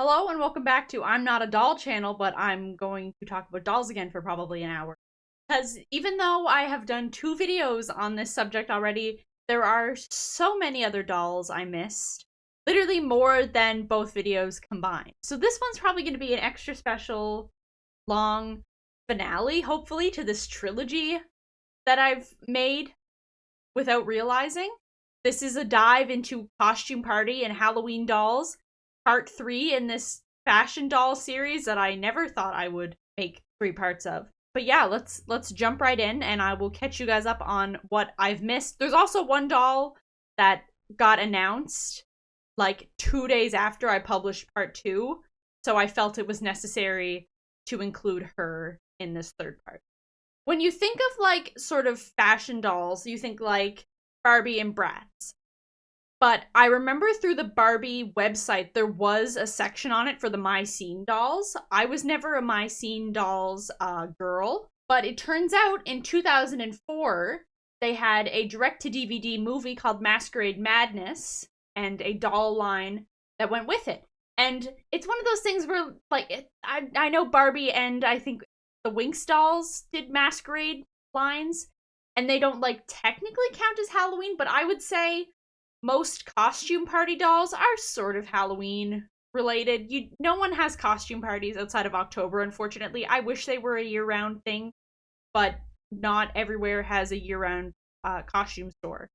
Hello and welcome back to I'm Not a Doll channel, but I'm going to talk about dolls again for probably an hour. Because even though I have done 2 videos on this subject already, there are so many other dolls I missed. Literally more than both videos combined. So this one's probably going to be an extra special, long finale, hopefully, to this trilogy that I've made without realizing. This is a dive into costume party and Halloween dolls, part 3 in this fashion doll series that I never thought I would make 3 parts of. But yeah, let's jump right in and I will catch you guys up on what I've missed. There's also one doll that got announced like 2 days after I published part 2, so I felt it was necessary to include her in this third part. When you think of like sort of fashion dolls, you think like Barbie and Bratz. But I remember through the Barbie website, there was a section on it for the myscene dolls. I was never a myscene dolls girl, but it turns out in 2004, they had a direct-to-DVD movie called Masquerade Madness and a doll line that went with it. And it's one of those things where, like, I know Barbie and I think the Winx dolls did Masquerade lines, and they don't, like, technically count as Halloween, but I would say most costume party dolls are sort of Halloween related. No one has costume parties outside of October, unfortunately. I wish they were a year-round thing, but not everywhere has a year-round costume store.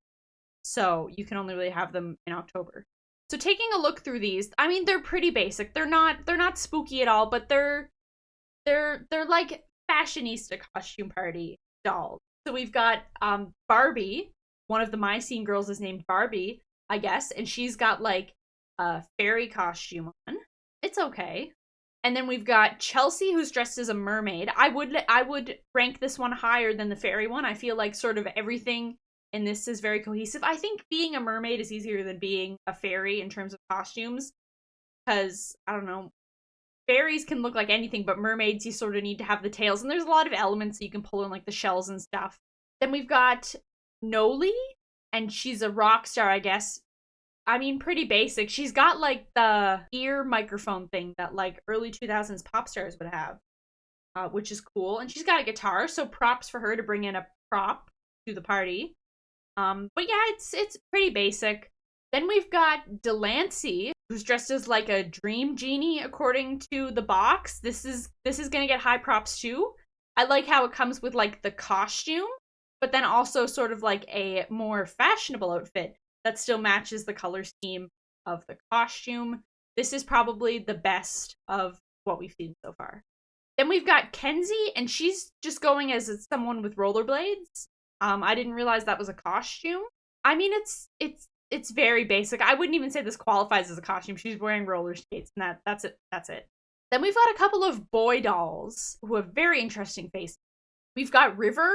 So you can only really have them in October. So taking a look through these, I mean, they're pretty basic. They're not spooky at all, but they're like fashionista costume party dolls. So we've got Barbie. One of the myscene girls is named Barbie, I guess, and she's got like a fairy costume on. It's okay. And then we've got Chelsea, who's dressed as a mermaid. I would rank this one higher than the fairy one. I feel like sort of everything in this is very cohesive. I think being a mermaid is easier than being a fairy in terms of costumes, because I don't know, fairies can look like anything, but mermaids you sort of need to have the tails, and there's a lot of elements that you can pull in, like the shells and stuff. Then we've got Noli, and she's a rock star, I guess. I mean, pretty basic. She's got like the ear microphone thing that like early 2000s pop stars would have, which is cool. And she's got a guitar, so props for her to bring in a prop to the party. But yeah, it's pretty basic. Then we've got Delancey, who's dressed as like a dream genie according to the box. This is gonna get high props too. I like how it comes with like the costume, but then also sort of like a more fashionable outfit that still matches the color scheme of the costume. This is probably the best of what we've seen so far. Then we've got Kenzie, and she's just going as someone with rollerblades. I didn't realize that was a costume. I mean, it's very basic. I wouldn't even say this qualifies as a costume. She's wearing roller skates, and that's it. That's it. Then we've got a couple of boy dolls who have very interesting faces. We've got River,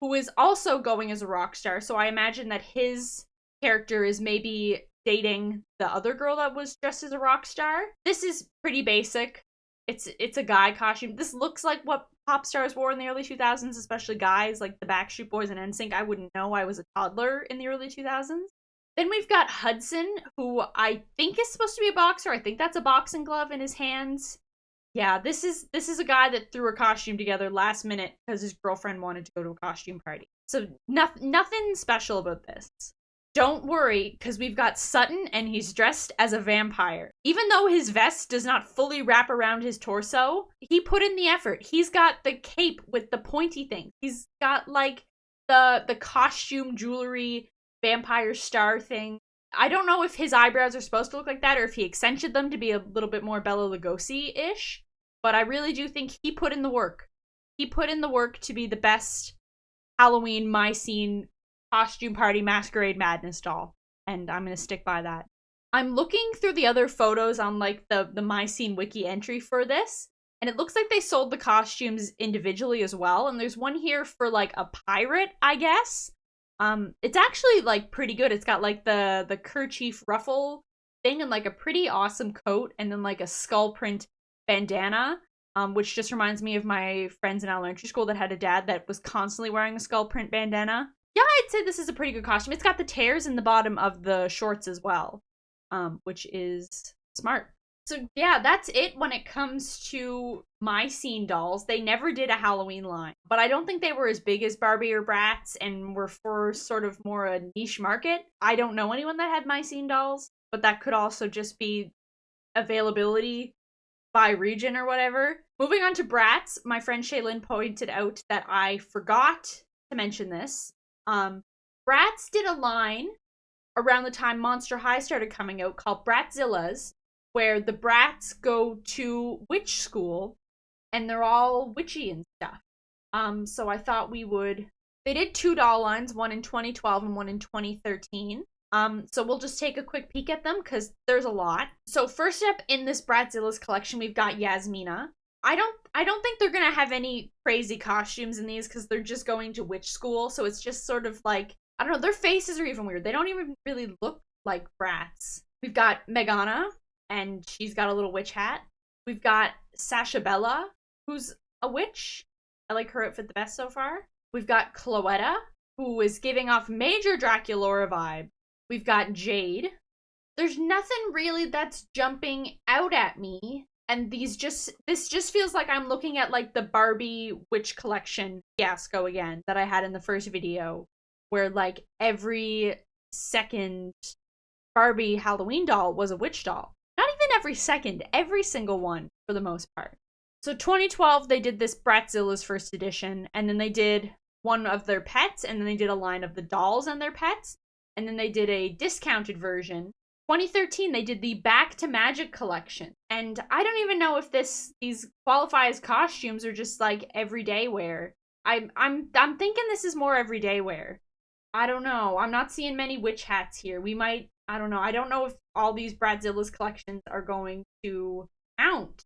who is also going as a rock star, so I imagine that his character is maybe dating the other girl that was dressed as a rock star. This is pretty basic. It's a guy costume. This looks like what pop stars wore in the early 2000s, especially guys like the Backstreet Boys and NSYNC. I wouldn't know. I was a toddler in the early 2000s. Then we've got Hudson, who I think is supposed to be a boxer. I think that's a boxing glove in his hands. Yeah, this is a guy that threw a costume together last minute because his girlfriend wanted to go to a costume party. So nothing special about this. Don't worry, because we've got Sutton, and he's dressed as a vampire. Even though his vest does not fully wrap around his torso, he put in the effort. He's got the cape with the pointy thing. He's got, like, the costume jewelry vampire star thing. I don't know if his eyebrows are supposed to look like that or if he accentuated them to be a little bit more Bela Lugosi-ish, but I really do think he put in the work. He put in the work to be the best Halloween myscene costume party masquerade madness doll, and I'm gonna stick by that. I'm looking through the other photos on like the myscene wiki entry for this, and it looks like they sold the costumes individually as well, and there's one here for like a pirate, I guess. It's actually like pretty good. It's got like the kerchief ruffle thing and like a pretty awesome coat, and then like a skull print bandana, which just reminds me of my friends in elementary school that had a dad that was constantly wearing a skull print bandana. Yeah, I'd say this is a pretty good costume. It's got the tears in the bottom of the shorts as well, which is smart. So yeah, that's it when it comes to myscene dolls. They never did a Halloween line, but I don't think they were as big as Barbie or Bratz and were for sort of more a niche market. I don't know anyone that had myscene dolls, but that could also just be availability by region or whatever. Moving on to Bratz, my friend Shaylin pointed out that I forgot to mention this. Bratz did a line around the time Monster High started coming out called bratzillaz, where the brats go to witch school and they're all witchy and stuff. So I thought we would. They did two doll lines, one in 2012 and one in 2013. So we'll just take a quick peek at them because there's a lot. So first up in this Bratzillaz collection, we've got Yasmina. I don't think they're gonna have any crazy costumes in these because they're just going to witch school. So it's just sort of like, I don't know, their faces are even weird. They don't even really look like brats. We've got Megana, and she's got a little witch hat. We've got Sasha Bella, who's a witch. I like her outfit the best so far. We've got Cloetta, who is giving off major Draculaura vibe. We've got Jade. There's nothing really that's jumping out at me. And this just feels like I'm looking at like the Barbie witch collection fiasco again that I had in the first video, where like every second Barbie Halloween doll was a witch doll. Not even every second, every single one for the most part. So 2012, they did this Bratzillaz first edition, and then they did one of their pets, and then they did a line of the dolls and their pets, and then they did a discounted version. 2013, they did the Back to Magic collection, and I don't even know if these qualify as costumes or just like everyday wear. I'm thinking this is more everyday wear. I don't know. I'm not seeing many witch hats here. We might, I don't know. I don't know if all these Bratzillaz collections are going to count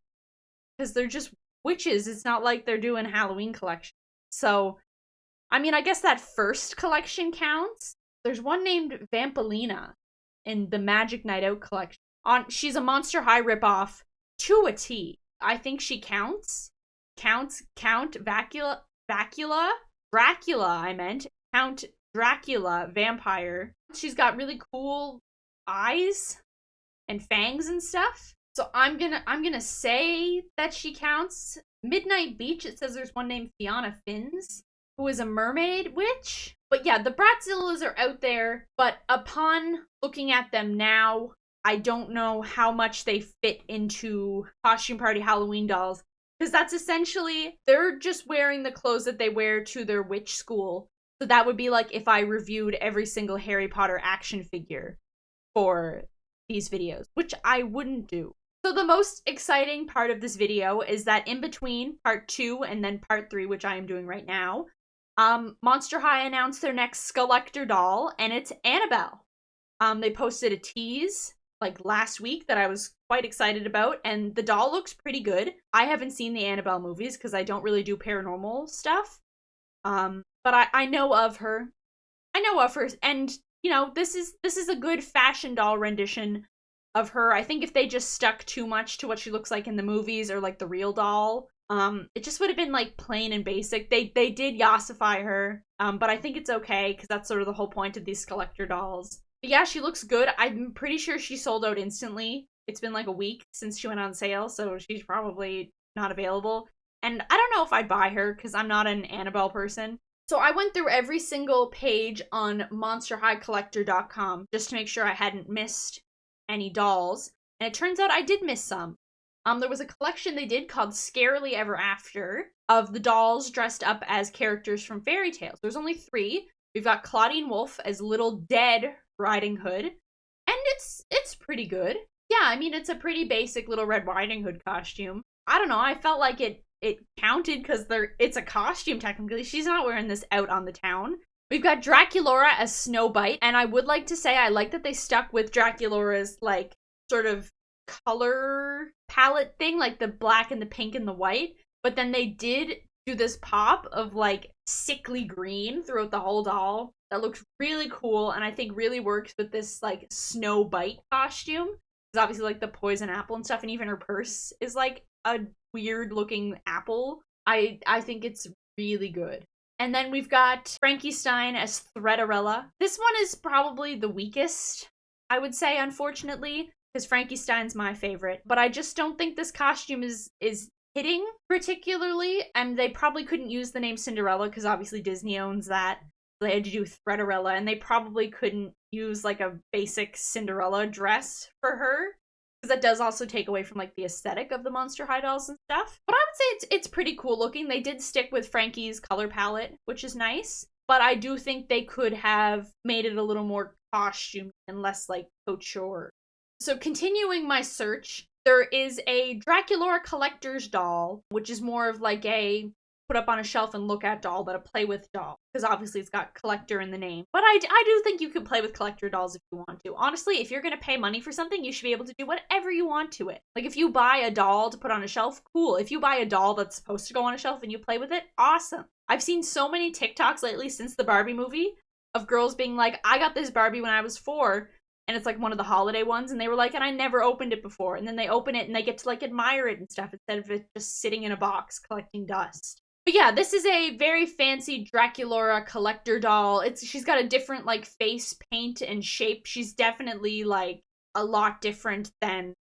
because they're just witches. It's not like they're doing Halloween collection. So, I mean, I guess that first collection counts. There's one named Vampalina in the Magic Night Out collection. She's a Monster High ripoff to a T. I think she counts. Count Dracula, I meant. Count Dracula vampire. She's got really cool eyes and fangs and stuff. So I'm gonna say that she counts. Midnight Beach, it says there's one named Fiona Finns, who is a mermaid witch. But yeah, the Bratzillaz are out there, but upon looking at them now, I don't know how much they fit into Costume Party Halloween dolls. Because that's essentially, they're just wearing the clothes that they wear to their witch school. So that would be like if I reviewed every single Harry Potter action figure for these videos, which I wouldn't do. So the most exciting part of this video is that in between part 2 and then part 3, which I am doing right now, Monster High announced their next Skeletor doll, and it's Annabelle. They posted a tease like last week that I was quite excited about, and the doll looks pretty good. I haven't seen the Annabelle movies because I don't really do paranormal stuff. But I know of her. And you know, this is a good fashion doll rendition of her. I think if they just stuck too much to what she looks like in the movies or like the real doll, it just would have been like plain and basic. They did yassify her, but I think it's okay because that's sort of the whole point of these Skeletor dolls. But yeah, she looks good. I'm pretty sure she sold out instantly. It's been like a week since she went on sale, so she's probably not available. And I don't know if I'd buy her because I'm not an Annabelle person. So I went through every single page on monsterhighcollector.com just to make sure I hadn't missed any dolls. And it turns out I did miss some. There was a collection they did called Scarily Ever After of the dolls dressed up as characters from fairy tales. There's only 3. We've got Claudine Wolfe as Little Dead Riding Hood. And it's pretty good. Yeah, I mean, it's a pretty basic Little Red Riding Hood costume. I don't know, I felt like it counted because it's a costume technically. She's not wearing this out on the town. We've got Draculaura as Snowbite, and I would like to say I like that they stuck with Draculaura's like sort of color palette thing, like the black and the pink and the white, but then they did do this pop of like sickly green throughout the whole doll that looks really cool and I think really works with this like Snowbite costume. It's obviously like the poison apple and stuff, and even her purse is like a weird looking apple. I think it's really good. And then we've got Frankie Stein as Threadarella. This one is probably the weakest, I would say, unfortunately, because Frankenstein's my favorite. But I just don't think this costume is hitting particularly, and they probably couldn't use the name Cinderella because obviously Disney owns that. They had to do Threaderella, and they probably couldn't use like a basic Cinderella dress for her because that does also take away from like the aesthetic of the Monster High dolls and stuff. But I would say it's pretty cool looking. They did stick with Frankie's color palette, which is nice. But I do think they could have made it a little more costume and less like couture. So continuing my search, there is a Draculaura collector's doll, which is more of like a put up on a shelf and look at doll than a play with doll, because obviously it's got collector in the name. But I do think you can play with collector dolls if you want to. Honestly, if you're going to pay money for something, you should be able to do whatever you want to it. Like if you buy a doll to put on a shelf, cool. If you buy a doll that's supposed to go on a shelf and you play with it, awesome. I've seen so many TikToks lately since the Barbie movie of girls being like, I got this Barbie when I was 4, and it's like one of the holiday ones, and they were like, and I never opened it before. And then they open it and they get to like admire it and stuff instead of it just sitting in a box collecting dust. But yeah, this is a very fancy Draculaura collector doll. She's got a different like face paint and shape. She's definitely like a lot different than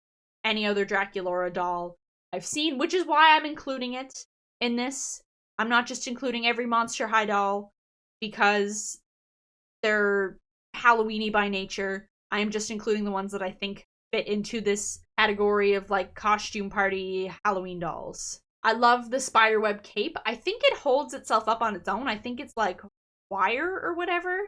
any other Draculaura doll I've seen, which is why I'm including it in this. I'm not just including every Monster High doll because they're Halloween-y by nature. I am just including the ones that I think fit into this category of like costume party Halloween dolls. I love the spiderweb cape. I think it holds itself up on its own. I think it's like wire or whatever.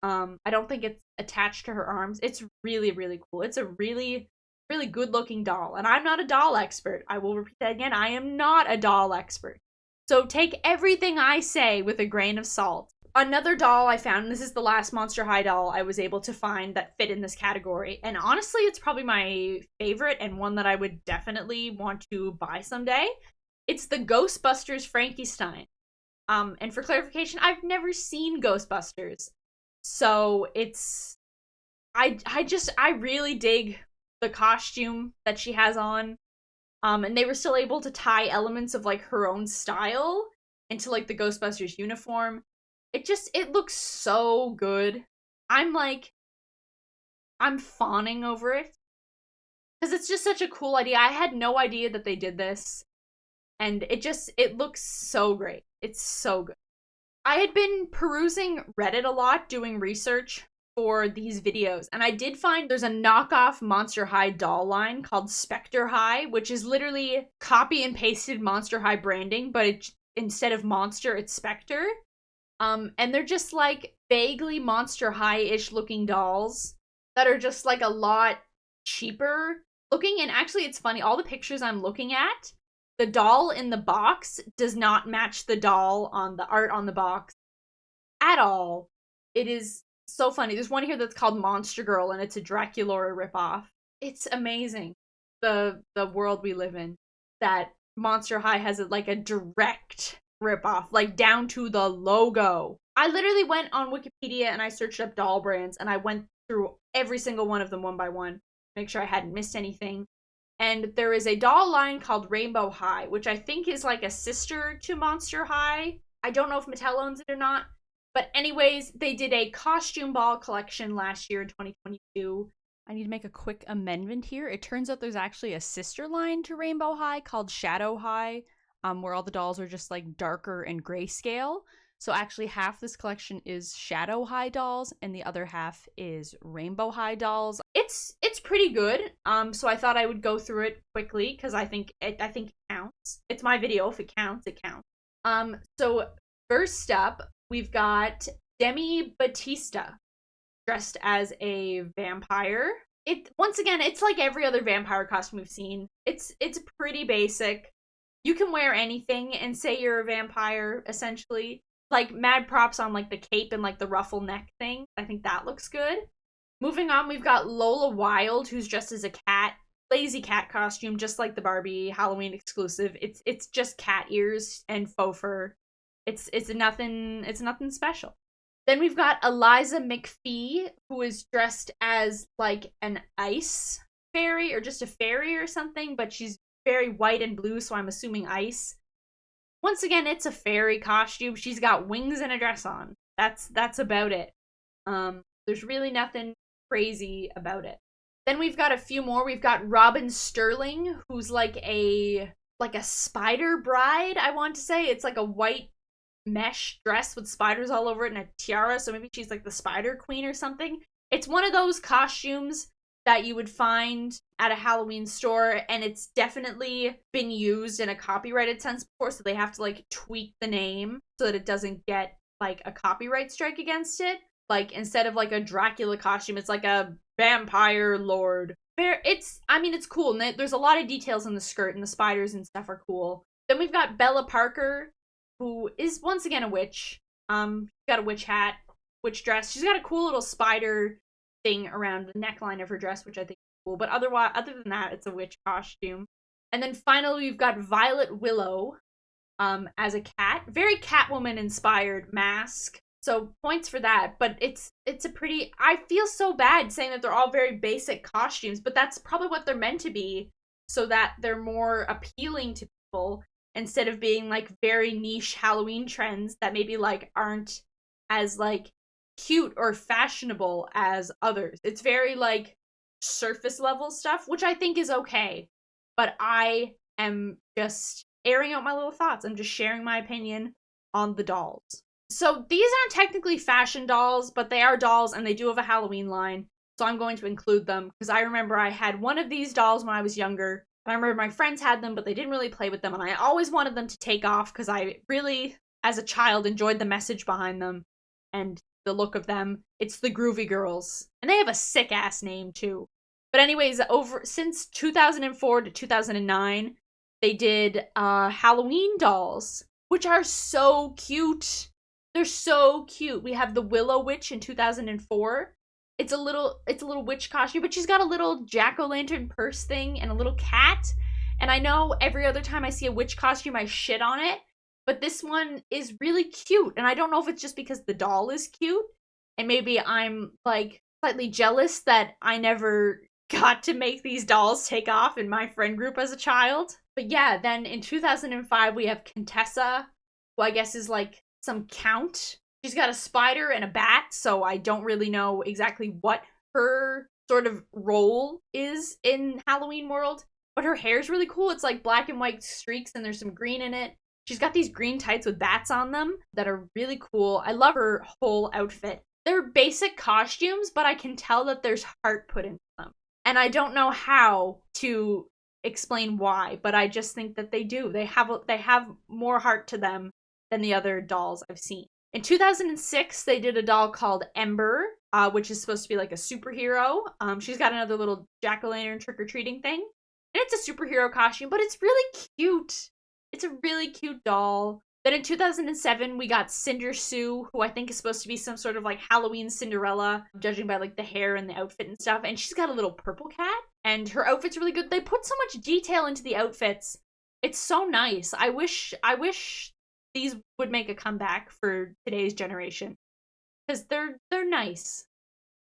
I don't think it's attached to her arms. It's really, really cool. It's a really, really good looking doll. And I'm not a doll expert. I will repeat that again. I am not a doll expert. So take everything I say with a grain of salt. Another doll I found, and this is the last Monster High doll I was able to find that fit in this category. And honestly, it's probably my favorite and one that I would definitely want to buy someday. It's the Ghostbusters Frankenstein. And for clarification, I've never seen Ghostbusters. So I really dig the costume that she has on. And they were still able to tie elements of like her own style into like the Ghostbusters uniform. It looks so good. I'm fawning over it. Because it's just such a cool idea. I had no idea that they did this. And it looks so great. It's so good. I had been perusing Reddit a lot, doing research for these videos, and I did find there's a knockoff Monster High doll line called Specter High, which is literally copy and pasted Monster High branding, but instead of monster, it's Specter. And they're just like vaguely Monster High-ish looking dolls that are just like a lot cheaper looking, and actually it's funny, all the pictures I'm looking at, the doll in the box does not match the doll on the art on the box at all. It is so funny. There's one here that's called Monster Girl, and it's a Draculaura ripoff. It's amazing, the world we live in, that Monster High has like a direct ripoff, like down to the logo. I literally went on Wikipedia and I searched up doll brands, and I went through every single one of them one by one, make sure I hadn't missed anything. And there is a doll line called Rainbow High, which I think is like a sister to Monster High. I don't know if Mattel owns it or not. But anyways, they did a costume ball collection last year in 2022. I need to make a quick amendment here. It turns out there's actually a sister line to Rainbow High called Shadow High, where all the dolls are just like darker and grayscale. So actually half this collection is Shadow High dolls and the other half is Rainbow High dolls. It's pretty good. So I thought I would go through it quickly because I think it counts. It's my video. If it counts, it counts. So first up, we've got Demi Batista dressed as a vampire. Once again, it's like every other vampire costume we've seen. It's pretty basic. You can wear anything and say you're a vampire, essentially. Like, mad props on, like, the cape and, like, the ruffle neck thing. I think that looks good. Moving on, we've got Lola Wilde, who's dressed as a cat. Lazy cat costume, just like the Barbie Halloween exclusive. It's just cat ears and faux fur. It's nothing special. Then we've got Eliza McPhee, who is dressed as, like, an ice fairy, or just a fairy or something, but she's very white and blue, so I'm assuming ice. Once again, it's a fairy costume. She's got wings and a dress on. That's about it. There's really nothing crazy about it. Then we've got a few more. We've got Robin Sterling, who's like a spider bride, I want to say. It's like a white mesh dress with spiders all over it and a tiara, so maybe she's like the spider queen or something. It's one of those costumes that you would find at a Halloween store, and it's definitely been used in a copyrighted sense before, so they have to like tweak the name so that it doesn't get like a copyright strike against it. Like instead of like a Dracula costume, it's like a vampire lord. It's cool, and there's a lot of details in the skirt, and the spiders and stuff are cool. Then we've got Bella Parker, who is once again a witch. She's got a witch hat, witch dress. She's got a cool little spider thing around the neckline of her dress, which I think is cool. But other than that, it's a witch costume. And then finally, we've got Violet Willow, as a cat. Very Catwoman inspired mask. So points for that. But it's a pretty. I feel so bad saying that they're all very basic costumes, but that's probably what they're meant to be, so that they're more appealing to people, instead of being like very niche Halloween trends that maybe like aren't as like cute or fashionable as others. It's very like surface level stuff, which I think is okay. But I am just airing out my little thoughts. I'm just sharing my opinion on the dolls. So these aren't technically fashion dolls, but they are dolls, and they do have a Halloween line. So I'm going to include them because I remember I had one of these dolls when I was younger. I remember my friends had them, but they didn't really play with them, and I always wanted them to take off because I really, as a child, enjoyed the message behind them and the look of them. It's the Groovy Girls, and they have a sick-ass name, too. But anyways, since 2004 to 2009, they did Halloween dolls, which are so cute. They're so cute. We have the Willow Witch in 2004. It's a little witch costume, but she's got a little jack-o'-lantern purse thing and a little cat. And I know every other time I see a witch costume, I shit on it. But this one is really cute. And I don't know if it's just because the doll is cute. And maybe I'm, like, slightly jealous that I never got to make these dolls take off in my friend group as a child. But yeah, then in 2005, we have Contessa, who I guess is, like, some count. She's got a spider and a bat, so I don't really know exactly what her sort of role is in Halloween world. But her hair's really cool. It's like black and white streaks, and there's some green in it. She's got these green tights with bats on them that are really cool. I love her whole outfit. They're basic costumes, but I can tell that there's heart put into them. And I don't know how to explain why, but I just think that they do. They have more heart to them than the other dolls I've seen. In 2006, they did a doll called Ember, which is supposed to be like a superhero. She's got another little jack-o'-lantern trick-or-treating thing. And it's a superhero costume, but it's really cute. It's a really cute doll. Then in 2007, we got Cinder Sue, who I think is supposed to be some sort of like Halloween Cinderella, judging by like the hair and the outfit and stuff. And she's got a little purple cat, and her outfit's really good. They put so much detail into the outfits. It's so nice. I wish these would make a comeback for today's generation, because they're nice.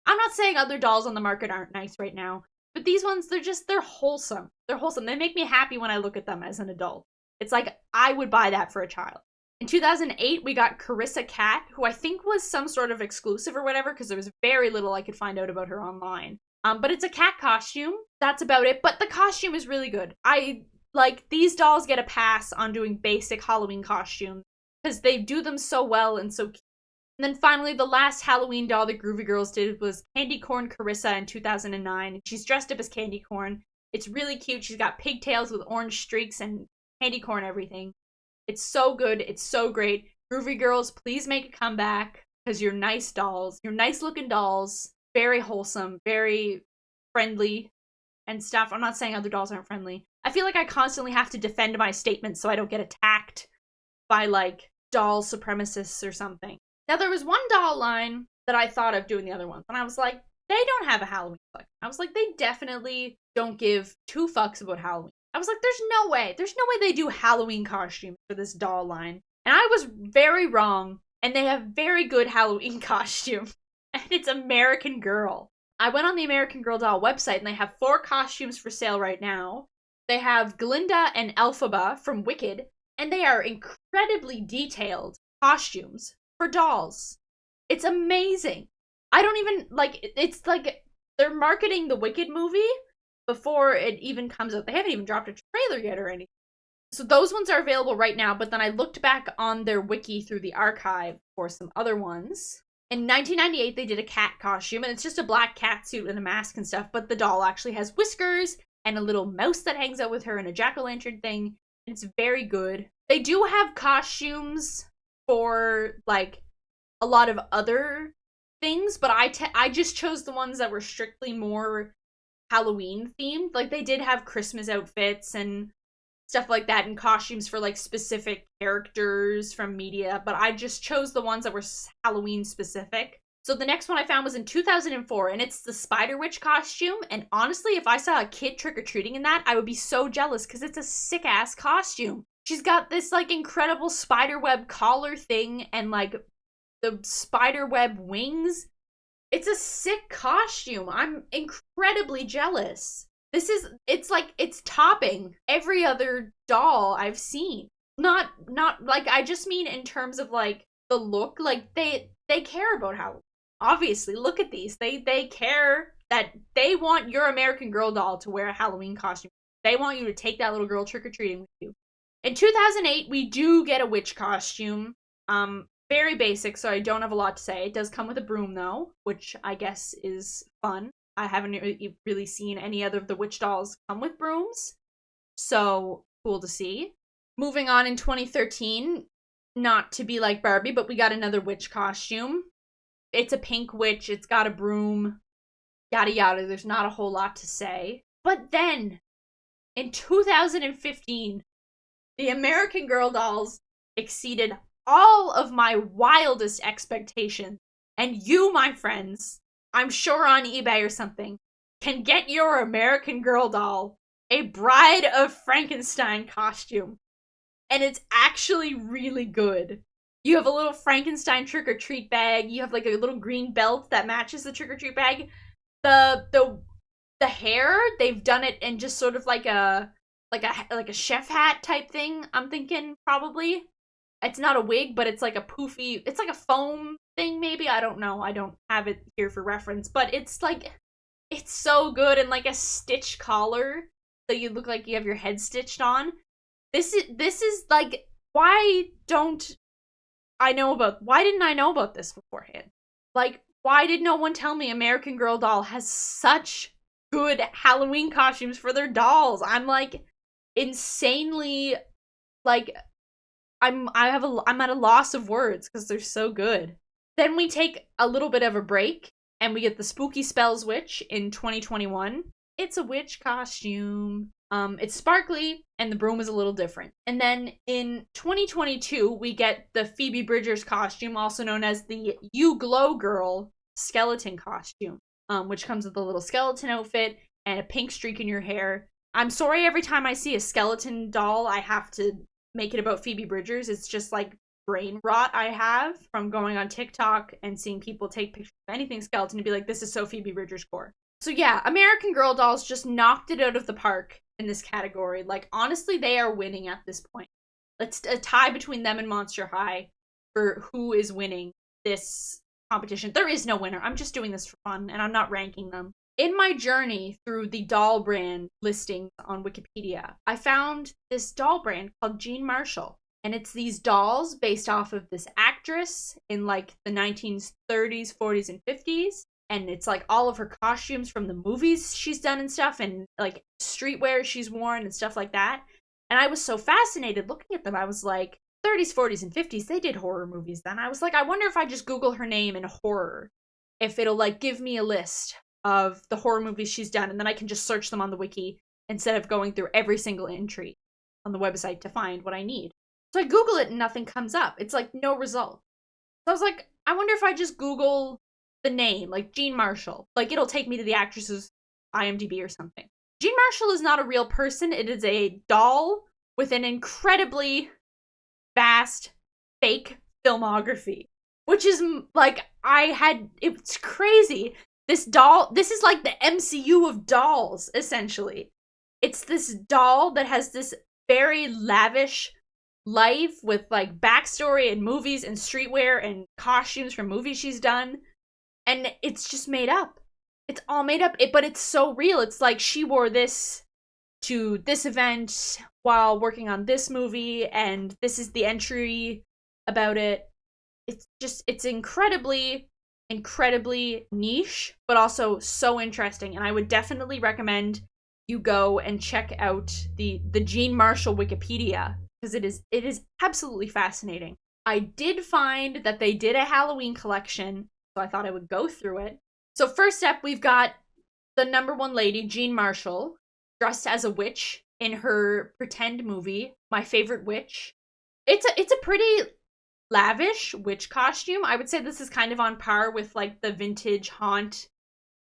I'm not saying other dolls on the market aren't nice right now, but these ones, they're wholesome. They're wholesome. They make me happy when I look at them as an adult. It's like I would buy that for a child. In 2008, we got Carissa Cat, who I think was some sort of exclusive or whatever, because there was very little I could find out about her online. But it's a cat costume. That's about it. But the costume is really good. These dolls get a pass on doing basic Halloween costumes because they do them so well and so cute. And then finally, the last Halloween doll the Groovy Girls did was Candy Corn Carissa in 2009. She's dressed up as Candy Corn. It's really cute. She's got pigtails with orange streaks and candy corn everything. It's so good. It's so great. Groovy Girls, please make a comeback, because you're nice dolls. You're nice looking dolls. Very wholesome. Very friendly and stuff. I'm not saying other dolls aren't friendly. I feel like I constantly have to defend my statements so I don't get attacked by, like, doll supremacists or something. Now, there was one doll line that I thought of doing the other ones, and I was like, they don't have a Halloween collection. I was like, they definitely don't give two fucks about Halloween. I was like, there's no way they do Halloween costumes for this doll line. And I was very wrong, and they have very good Halloween costume. And it's American Girl. I went on the American Girl doll website, and they have 4 costumes for sale right now. They have Glinda and Elphaba from Wicked, and they are incredibly detailed costumes for dolls. It's amazing. I don't even, it's like, they're marketing the Wicked movie before it even comes out. They haven't even dropped a trailer yet or anything. So those ones are available right now, but then I looked back on their wiki through the archive for some other ones. In 1998, they did a cat costume, and it's just a black cat suit and a mask and stuff, but the doll actually has whiskers and a little mouse that hangs out with her and a jack-o'-lantern thing. It's very good. They do have costumes for, like, a lot of other things, but I just chose the ones that were strictly more Halloween themed. Like, they did have Christmas outfits and stuff like that, and costumes for like specific characters from media, but I just chose the ones that were Halloween specific. So the next one I found was in 2004, and it's the Spider Witch costume, and honestly, if I saw a kid trick-or-treating in that, I would be so jealous, because it's a sick-ass costume. She's got this, like, incredible spiderweb collar thing, and, like, the spiderweb wings. It's a sick costume. I'm incredibly jealous. It's topping every other doll I've seen. Not like, I just mean in terms of like the look. Like they care about how, obviously, look at these. They care that they want your American Girl doll to wear a Halloween costume. They want you to take that little girl trick-or-treating with you. In 2008, we do get a witch costume. Very basic, so I don't have a lot to say. It does come with a broom though, which I guess is fun. I haven't really seen any other of the witch dolls come with brooms, so cool to see. Moving on in 2013, not to be like Barbie, but we got another witch costume. It's a pink witch, it's got a broom, yada yada, there's not a whole lot to say. But then, in 2015, the American Girl dolls exceeded all of my wildest expectations, and you, my friends, I'm sure on eBay or something, can get your American Girl doll a Bride of Frankenstein costume. And it's actually really good. You have a little Frankenstein trick-or-treat bag. You have like a little green belt that matches the trick-or-treat bag. The hair, they've done it in just sort of like a chef hat type thing, I'm thinking, probably. It's not a wig, but it's like a poofy, it's like a foam thing, maybe? I don't know. I don't have it here for reference, but it's like, it's so good, and like a stitch collar, so you look like you have your head stitched on. This is like, why didn't I know about this beforehand? Like, why did no one tell me American Girl doll has such good Halloween costumes for their dolls? I'm like, insanely, like, I'm at a loss of words because they're so good. Then we take a little bit of a break and we get the Spooky Spells Witch in 2021. It's a witch costume. It's sparkly and the broom is a little different. And then in 2022, we get the Phoebe Bridgers costume, also known as the You Glow Girl skeleton costume, which comes with a little skeleton outfit and a pink streak in your hair. I'm sorry, every time I see a skeleton doll, I have to make it about Phoebe Bridgers. It's just like brain rot I have from going on TikTok and seeing people take pictures of anything skeleton and be like, this is so Phoebe Bridgers core. So yeah, American Girl dolls just knocked it out of the park in this category. Like, honestly, they are winning at this point. It's a tie between them and Monster High for who is winning this competition. There is no winner. I'm just doing this for fun, and I'm not ranking them. In my journey through the doll brand listings on Wikipedia, I found this doll brand called Jean Marshall. And it's these dolls based off of this actress in like the 1930s, 40s, and 50s. And it's like all of her costumes from the movies she's done and stuff, and like streetwear she's worn and stuff like that. And I was so fascinated looking at them. I was like, 30s, 40s, and 50s, they did horror movies then. I was like, I wonder if I just Google her name in horror, if it'll like give me a list of the horror movies she's done, and then I can just search them on the wiki instead of going through every single entry on the website to find what I need. So I Google it and nothing comes up. It's like no result. So I was like, I wonder if I just Google the name, like Jean Marshall. Like, it'll take me to the actress's IMDb or something. Jean Marshall is not a real person. It is a doll with an incredibly vast fake filmography. Which is, like, it's crazy. This doll, this is like the MCU of dolls, essentially. It's this doll that has this very lavish life with, like, backstory and movies and streetwear and costumes from movies she's done. And it's just made up. It's all made up, but it's so real. It's like she wore this to this event while working on this movie, and this is the entry about it. It's incredibly, incredibly niche, but also so interesting. And I would definitely recommend you go and check out the Jean Marshall Wikipedia, because it is absolutely fascinating. I did find that they did a Halloween collection, so I thought I would go through it. So first up, we've got the number one lady, Jean Marshall, dressed as a witch in her pretend movie, My Favorite Witch. It's a pretty lavish witch costume. I would say this is kind of on par with like the vintage Haunt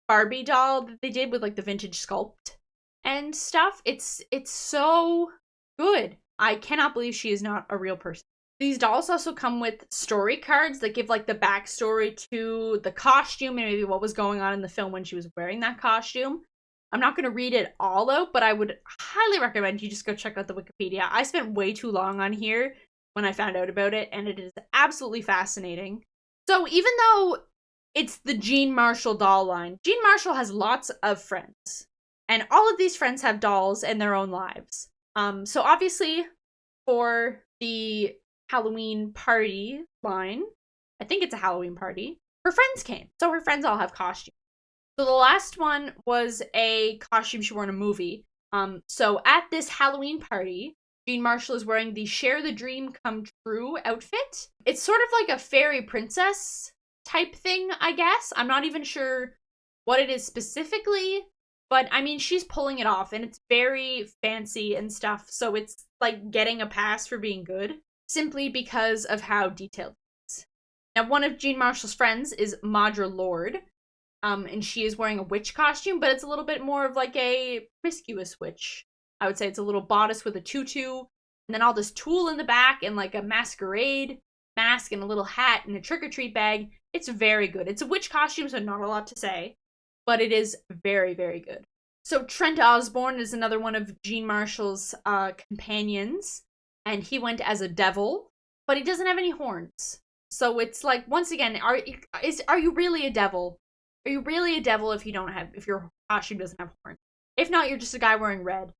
Barbie doll that they did with like the vintage sculpt and stuff. It's so good. I cannot believe she is not a real person. These dolls also come with story cards that give like the backstory to the costume and maybe what was going on in the film when she was wearing that costume. I'm not going to read it all out, but I would highly recommend you just go check out the Wikipedia. I spent way too long on here when I found out about it, and it is absolutely fascinating. So even though it's the Jean Marshall doll line, Jean Marshall has lots of friends, and all of these friends have dolls and their own lives. So obviously, for the Halloween party line, I think it's a Halloween party, her friends came. So her friends all have costumes. So the last one was a costume she wore in a movie. So at this Halloween party, Jean Marshall is wearing the Share the Dream Come True outfit. It's sort of like a fairy princess type thing, I guess. I'm not even sure what it is specifically, but I mean, she's pulling it off, and it's very fancy and stuff, so it's like getting a pass for being good, simply because of how detailed it is. Now, one of Jean Marshall's friends is Madra Lord, and she is wearing a witch costume, but it's a little bit more of like a promiscuous witch. I would say it's a little bodice with a tutu, and then all this tulle in the back, and like a masquerade mask, and a little hat, and a trick-or-treat bag. It's very good. It's a witch costume, so not a lot to say, but it is very, very good. So Trent Osborne is another one of Jean Marshall's companions, and he went as a devil, but he doesn't have any horns. So it's like, once again, are you really a devil? Are you really a devil if your costume doesn't have horns? If not, you're just a guy wearing red.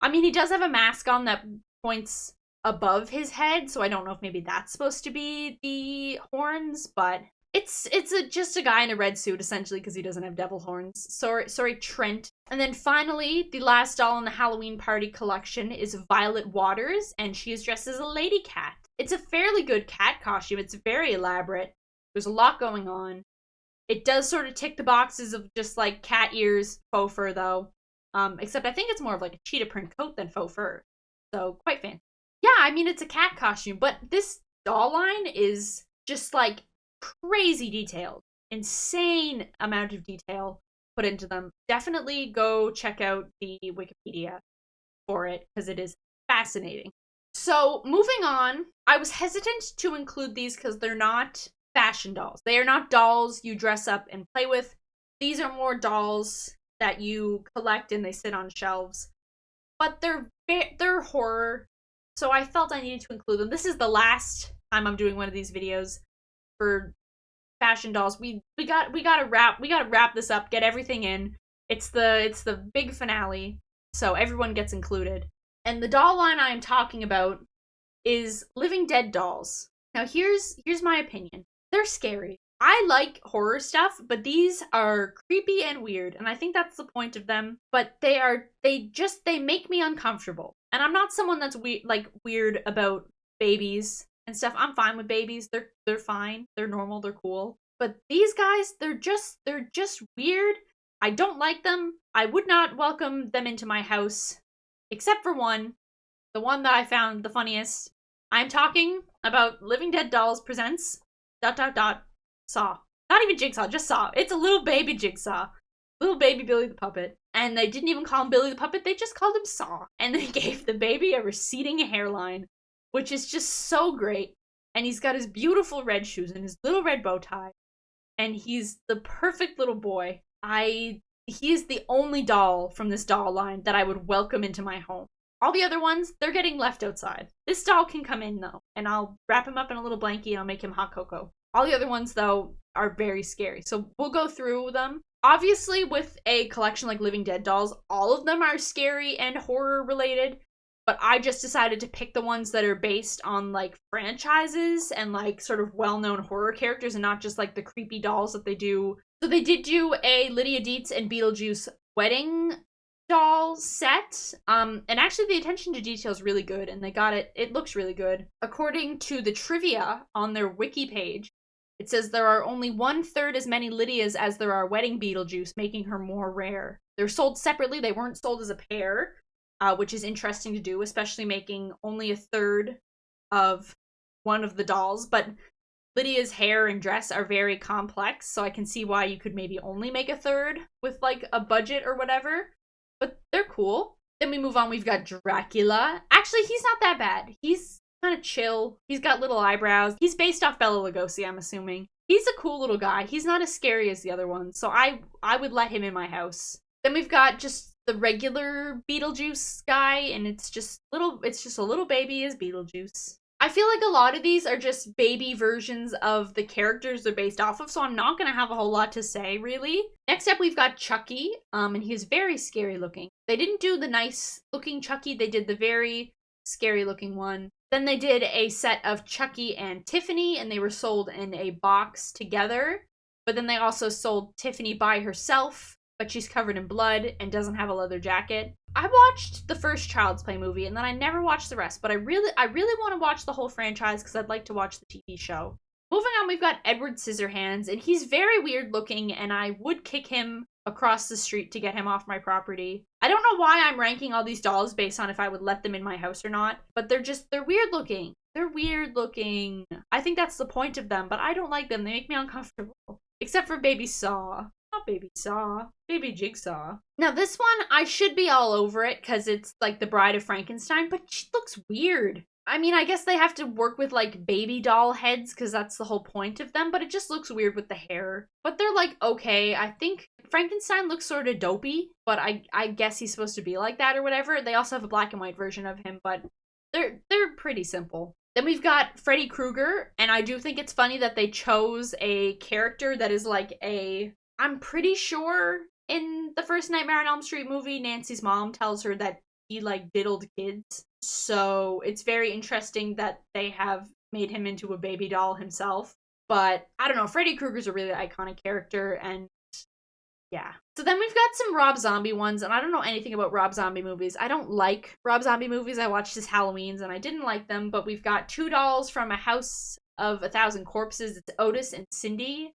I mean, he does have a mask on that points above his head, so I don't know if maybe that's supposed to be the horns, but it's just a guy in a red suit, essentially, because he doesn't have devil horns. Sorry, Trent. And then finally, the last doll in the Halloween party collection is Violet Waters, and she is dressed as a lady cat. It's a fairly good cat costume. It's very elaborate. There's a lot going on. It does sort of tick the boxes of just like cat ears, faux fur though. Except I think it's more of like a cheetah print coat than faux fur. So quite fancy. Yeah, I mean, it's a cat costume, but this doll line is just like crazy detailed. Insane amount of detail put into them. Definitely go check out the Wikipedia for it, because it is fascinating. So moving on, I was hesitant to include these because they're not fashion dolls. They are not dolls you dress up and play with. These are more dolls that you collect and they sit on shelves. But they're horror, so I felt I needed to include them. This is the last time I'm doing one of these videos for fashion dolls. We gotta wrap this up, get everything in. It's the big finale, so everyone gets included. And the doll line I am talking about is Living Dead dolls. Now here's my opinion. They're scary. I like horror stuff, but these are creepy and weird, and I think that's the point of them. But they make me uncomfortable. And I'm not someone that's weird about babies and stuff. I'm fine with babies. They're fine. They're normal. They're cool. But these guys, they're just weird. I don't like them. I would not welcome them into my house, except for one, the one that I found the funniest. I'm talking about Living Dead Dolls presents ... Saw. Not even Jigsaw, just Saw. It's a little baby Jigsaw. Little baby Billy the Puppet. And they didn't even call him Billy the Puppet, they just called him Saw. And they gave the baby a receding hairline, which is just so great. And he's got his beautiful red shoes and his little red bow tie. And he's the perfect little boy. He is the only doll from this doll line that I would welcome into my home. All the other ones, they're getting left outside. This doll can come in, though, and I'll wrap him up in a little blankie and I'll make him hot cocoa. All the other ones, though, are very scary. So we'll go through them. Obviously, with a collection like Living Dead dolls, all of them are scary and horror related, but I just decided to pick the ones that are based on like franchises and like sort of well-known horror characters and not just like the creepy dolls that they do. So they did do a Lydia Dietz and Beetlejuice wedding doll set. And actually the attention to detail is really good and they got it looks really good. According to the trivia on their wiki page, it says there are only 1/3 as many Lydias as there are wedding Beetlejuice, making her more rare. They're sold separately, they weren't sold as a pair, which is interesting to do, especially making only a third of one of the dolls. But Lydia's hair and dress are very complex, so I can see why you could maybe only make a third with like a budget or whatever. But they're cool. Then we move on, we've got Dracula. Actually, he's not that bad. He's kind of chill. He's got little eyebrows. He's based off Bela Lugosi, I'm assuming. He's a cool little guy. He's not as scary as the other ones, so I would let him in my house. Then we've got just the regular Beetlejuice guy, and it's just a little baby as Beetlejuice. I feel like a lot of these are just baby versions of the characters they're based off of, so I'm not going to have a whole lot to say, really. Next up, we've got Chucky, and he's very scary looking. They didn't do the nice looking Chucky, they did the very scary looking one. Then they did a set of Chucky and Tiffany, and they were sold in a box together. But then they also sold Tiffany by herself, but she's covered in blood and doesn't have a leather jacket. I watched the first Child's Play movie, and then I never watched the rest, but I really want to watch the whole franchise because I'd like to watch the TV show. Moving on, we've got Edward Scissorhands, and he's very weird looking, and I would kick him across the street to get him off my property. I don't know why I'm ranking all these dolls based on if I would let them in my house or not, but they're weird looking. They're weird looking. I think that's the point of them, but I don't like them. They make me uncomfortable. Except for Baby Saw. Not Baby Saw. Baby Jigsaw. Now this one, I should be all over it because it's like the Bride of Frankenstein, but she looks weird. I mean, I guess they have to work with like baby doll heads because that's the whole point of them, but it just looks weird with the hair. But they're like, okay, I think Frankenstein looks sort of dopey, but I guess he's supposed to be like that or whatever. They also have a black and white version of him, but they're pretty simple. Then we've got Freddy Krueger, and I do think it's funny that they chose a character that is like I'm pretty sure in the first Nightmare on Elm Street movie, Nancy's mom tells her that he like diddled kids. So it's very interesting that they have made him into a baby doll himself. But I don't know, Freddy Krueger's a really iconic character, and yeah. So then we've got some Rob Zombie ones, and I don't know anything about Rob Zombie movies. I don't like Rob Zombie movies. I watched his Halloweens, and I didn't like them, but we've got two dolls from A House of a Thousand Corpses. It's Otis and Cindy.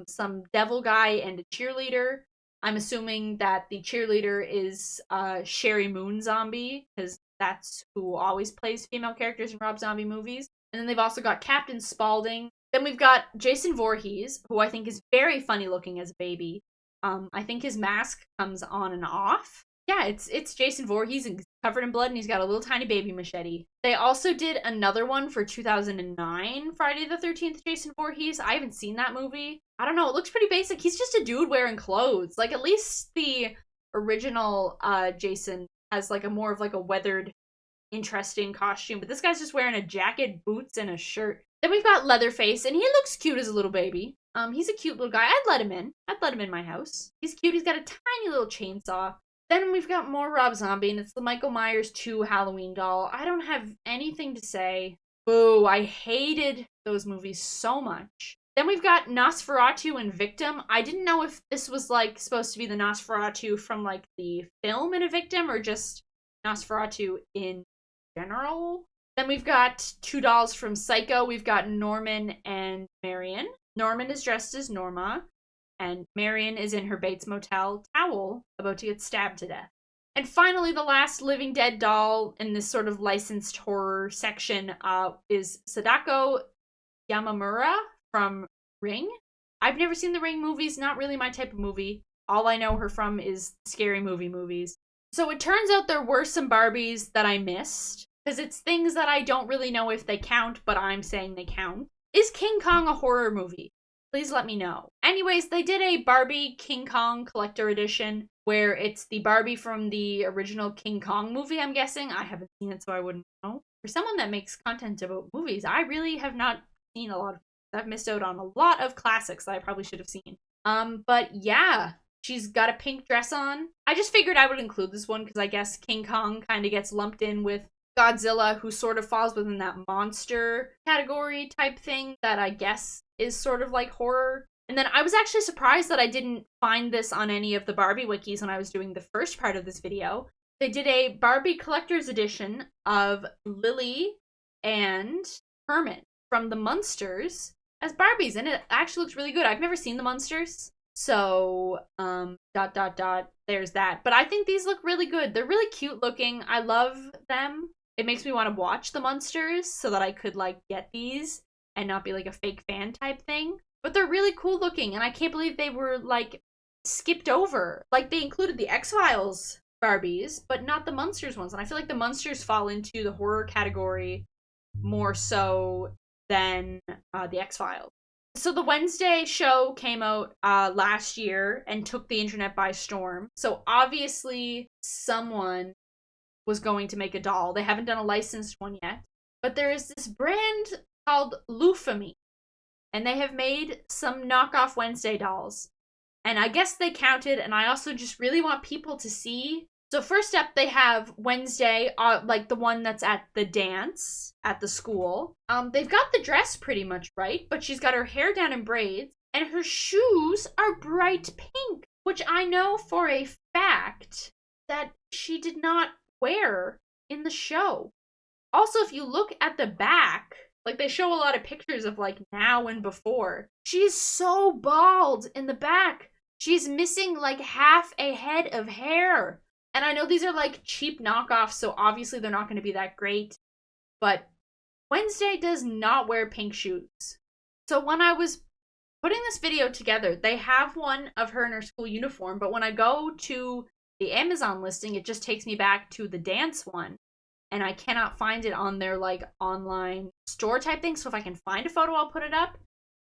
Some devil guy and a cheerleader. I'm assuming that the cheerleader is Sherry Moon Zombie, because that's who always plays female characters in Rob Zombie movies. And then they've also got Captain Spaulding. Then we've got Jason Voorhees, who I think is very funny looking as a baby. I think his mask comes on and off. Yeah, it's Jason Voorhees and covered in blood, and he's got a little tiny baby machete. They also did another one for 2009, Friday the 13th, Jason Voorhees. I haven't seen that movie. I don't know, it looks pretty basic. He's just a dude wearing clothes. Like, at least the original Jason has like a more of like a weathered, interesting costume, but this guy's just wearing a jacket, boots, and a shirt. Then we've got Leatherface, and he looks cute as a little baby. He's a cute little guy. I'd let him in. I'd let him in my house. He's cute. He's got a tiny little chainsaw. Then we've got more Rob Zombie, and it's the Michael Myers 2 Halloween doll. I don't have anything to say. Boo, I hated those movies so much. Then we've got Nosferatu and Victim. I didn't know if this was like supposed to be the Nosferatu from like the film in a Victim or just Nosferatu in general. Then we've got two dolls from Psycho. We've got Norman and Marion. Norman is dressed as Norma, and Marion is in her Bates Motel towel, about to get stabbed to death. And finally, the last Living Dead doll in this sort of licensed horror section is Sadako Yamamura from Ring. I've never seen the Ring movies, not really my type of movie. All I know her from is scary movie movies. So it turns out there were some Barbies that I missed, because it's things that I don't really know if they count, but I'm saying they count. Is King Kong a horror movie? Please let me know. Anyways, they did a Barbie King Kong collector edition where it's the Barbie from the original King Kong movie, I'm guessing. I haven't seen it, so I wouldn't know. For someone that makes content about movies, I really have not seen a lot of. I've missed out on a lot of classics that I probably should have seen. But yeah, she's got a pink dress on. I just figured I would include this one because I guess King Kong kind of gets lumped in with Godzilla, who sort of falls within that monster category type thing that I guess is sort of like horror. And then I was actually surprised that I didn't find this on any of the Barbie wikis when I was doing the first part of this video. They did a Barbie collector's edition of Lily and Herman from the Munsters as Barbies, and it actually looks really good. I've never seen the Munsters, so there's that. But I think these look really good. They're really cute looking. I love them. It makes me want to watch the Munsters so that I could like get these and not be like a fake fan type thing. But they're really cool looking, and I can't believe they were like skipped over. Like they included the X-Files Barbies, but not the Munsters ones. And I feel like the Munsters fall into the horror category more so than the X-Files. So the Wednesday show came out last year and took the internet by storm. So obviously someone was going to make a doll. They haven't done a licensed one yet. But there is this brand called Loofamy, and they have made some knockoff Wednesday dolls. And I guess they counted, and I also just really want people to see. So first up, they have Wednesday, like the one that's at the dance at the school. They've got the dress pretty much right, but she's got her hair down in braids, and her shoes are bright pink, which I know for a fact that she did not wear in the show. Also, if you look at the back, like they show a lot of pictures of like now and before, she's so bald in the back. She's missing like half a head of hair. And I know these are like cheap knockoffs, so obviously they're not going to be that great. But Wednesday does not wear pink shoes. So when I was putting this video together, they have one of her in her school uniform, but when I go to the Amazon listing, it just takes me back to the dance one. And I cannot find it on their like online store type thing. So if I can find a photo, I'll put it up.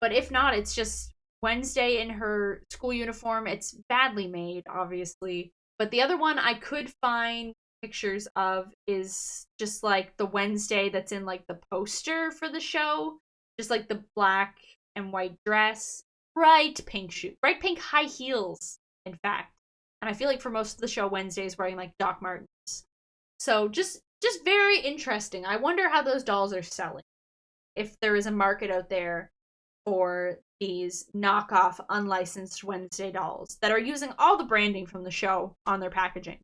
But if not, it's just Wednesday in her school uniform. It's badly made, obviously. But the other one I could find pictures of is just like the Wednesday that's in like the poster for the show. Just like the black and white dress. Bright pink shoe. Bright pink high heels, in fact. And I feel like for most of the show, Wednesday is wearing like Doc Martens. So just very interesting. I wonder how those dolls are selling. If there is a market out there for these knockoff unlicensed Wednesday dolls that are using all the branding from the show on their packaging.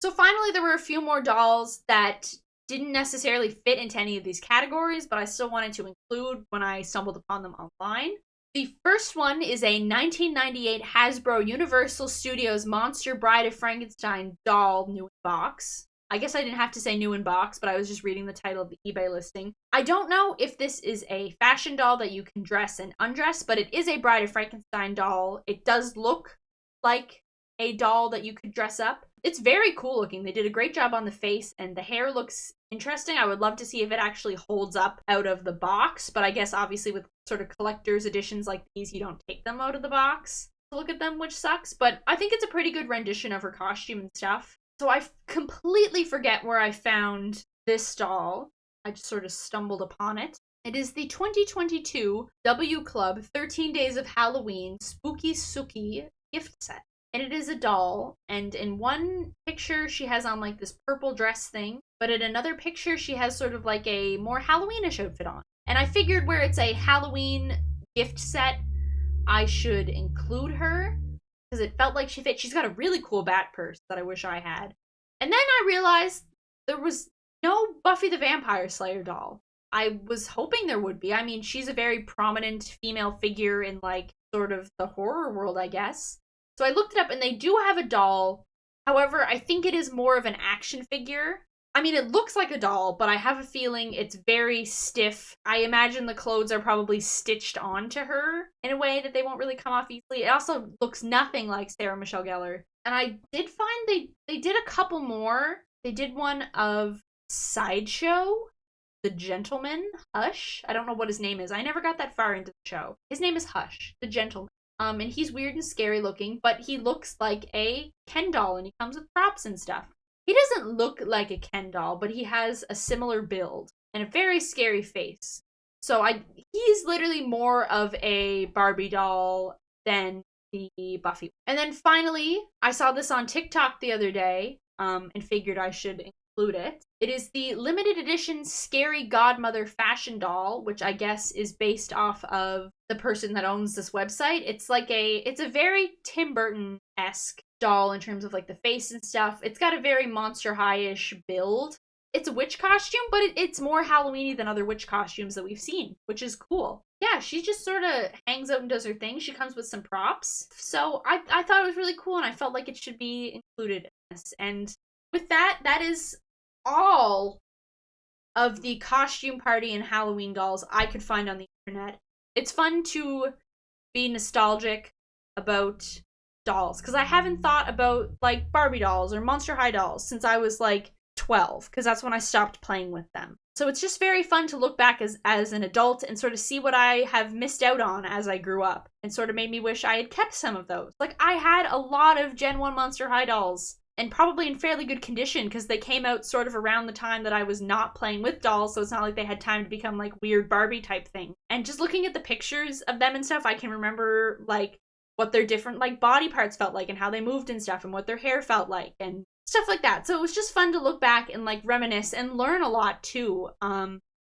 So finally, there were a few more dolls that didn't necessarily fit into any of these categories, but I still wanted to include when I stumbled upon them online. The first one is a 1998 Hasbro Universal Studios Monster Bride of Frankenstein doll new in box. I guess I didn't have to say new in box, but I was just reading the title of the eBay listing. I don't know if this is a fashion doll that you can dress and undress, but it is a Bride of Frankenstein doll. It does look like a doll that you could dress up. It's very cool looking. They did a great job on the face, and the hair looks interesting. I would love to see if it actually holds up out of the box, but I guess obviously with sort of collector's editions like these, you don't take them out of the box to look at them, which sucks. But I think it's a pretty good rendition of her costume and stuff. So I completely forget where I found this doll. I just sort of stumbled upon it. It is the 2022 W Club 13 Days of Halloween Spooky Sookie gift set. And it is a doll, and in one picture she has on like this purple dress thing, but in another picture she has sort of like a more Halloweenish outfit on. And I figured where it's a Halloween gift set, I should include her, because it felt like she fit. She's got a really cool bat purse that I wish I had. And then I realized there was no Buffy the Vampire Slayer doll. I was hoping there would be. I mean, she's a very prominent female figure in like sort of the horror world, I guess. So I looked it up, and they do have a doll. However, I think it is more of an action figure. I mean, it looks like a doll, but I have a feeling it's very stiff. I imagine the clothes are probably stitched onto her in a way that they won't really come off easily. It also looks nothing like Sarah Michelle Gellar. And I did find they did a couple more. They did one of Sideshow, the gentleman, Hush. I don't know what his name is. I never got that far into the show. His name is Hush, the gentleman. And he's weird and scary looking, but he looks like a Ken doll, and he comes with props and stuff. He doesn't look like a Ken doll, but he has a similar build and a very scary face. So he's literally more of a Barbie doll than the Buffy. And then finally, I saw this on TikTok the other day, and figured I should include it. It is the limited edition Scary Godmother fashion doll, which I guess is based off of the person that owns this website. It's a very Tim Burton-esque doll in terms of like the face and stuff. It's got a very Monster High-ish build. It's a witch costume, but it's more Halloween-y than other witch costumes that we've seen, which is cool. Yeah, she just sort of hangs out and does her thing. She comes with some props. So I thought it was really cool, and I felt like it should be included in this. And with that, that is all of the costume party and Halloween dolls I could find on the internet. It's fun to be nostalgic about dolls, because I haven't thought about, like, Barbie dolls or Monster High dolls since I was, like, 12, because that's when I stopped playing with them. So it's just very fun to look back as an adult and sort of see what I have missed out on as I grew up, and sort of made me wish I had kept some of those. Like, I had a lot of Gen 1 Monster High dolls, and probably in fairly good condition, because they came out sort of around the time that I was not playing with dolls, so it's not like they had time to become, like, weird Barbie type thing. And just looking at the pictures of them and stuff, I can remember, like, what their different, like, body parts felt like, and how they moved and stuff, and what their hair felt like, and stuff like that. So it was just fun to look back and, like, reminisce and learn a lot too.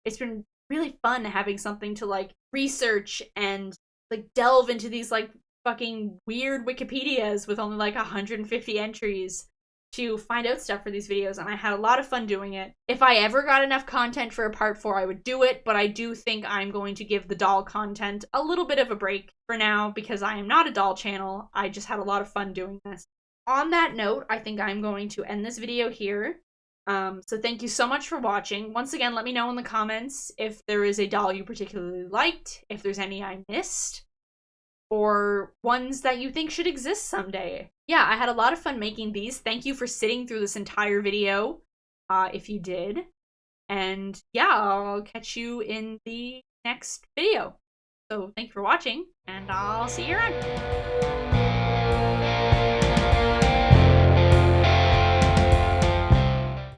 It's been really fun having something to, like, research and, like, delve into these, like, fucking weird Wikipedias with only like 150 entries to find out stuff for these videos, and I had a lot of fun doing it. If I ever got enough content for a part 4, I would do it, but I do think I'm going to give the doll content a little bit of a break for now, because I am not a doll channel. I just had a lot of fun doing this. On that note, I think I'm going to end this video here. So thank you so much for watching. Once again, let me know in the comments if there is a doll you particularly liked, if there's any I missed, or ones that you think should exist someday. Yeah, I had a lot of fun making these. Thank you for sitting through this entire video, if you did. And yeah, I'll catch you in the next video. So thank you for watching, and I'll see you around.